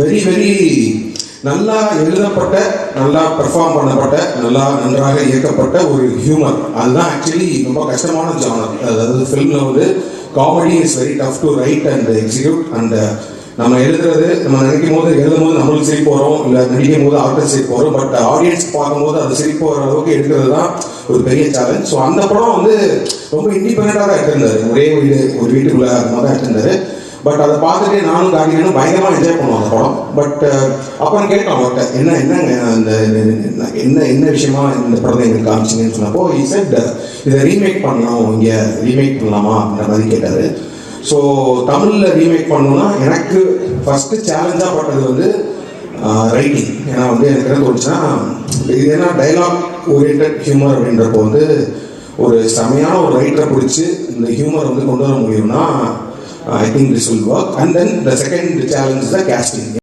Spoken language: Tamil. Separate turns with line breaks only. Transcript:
வெரி வெரி நல்லா எழுதப்பட்ட, நல்லா பெர்ஃபார்ம் பண்ணப்பட்ட, நன்றாக இயக்கப்பட்ட ஒரு ஹியூமர். அதுதான் ஆக்சுவலி ரொம்ப கஷ்டமான ஜானர். அதாவது ஃபிலிமில் வந்து comedy is very tough to right and execute. And நம்ம எழுதுறது, நம்ம நினைக்கும் போது எழுதும் போது நம்மளுக்கு சிரிப்பு வரும், இல்லை நடிக்கும் போது ஆர்டிஸ்ட் சிரிப்பு வரும். பட் ஆடியன்ஸ் பார்க்கும்போது அது சிரிப்பு வர அளவுக்கு எடுக்கிறது தான் ஒரு பெரிய சேலஞ்ச். ஸோ அந்த படம் வந்து ரொம்ப இண்டிபெண்டாக தான் எடுத்திருந்தாரு. ஒரே ஒரு வீட்டுக்குள்ளே அந்த மாதிரி தான் எடுத்திருந்தாரு. பட் அதை பார்த்துட்டு நானும் கார்த்திகனும் பயங்கரமாக என்ஜாய் பண்ணுவோம் அந்த படம். பட் அப்புறம் கேட்டோம் அவர்கிட்ட, என்னங்க அந்த என்ன விஷயமா இந்த படத்தை எங்களுக்கு காமிச்சிங்கன்னு சொன்னப்போ he said இதை ரீமேக் பண்ணணும், இங்கே ரீமேக் பண்ணலாமா அப்படின்ற மாதிரி கேட்டார். ஸோ தமிழில் ரீமேக் பண்ணணும்னா எனக்கு ஃபஸ்ட்டு சேலஞ்சாக பட்டது வந்து ரைட்டிங். ஏன்னா வந்து எனக்கு என்ன தோணுச்சுன்னா, இது ஏன்னா டைலாக் ஓரியன்ட் ஹியூமர் அப்படின்றப்போ வந்து ஒரு செமையான ஒரு ரைட்டரை பிடிச்சி இந்த ஹியூமர் வந்து கொண்டு வர முடியும்னா I think this will work. And then the second challenge is the casting.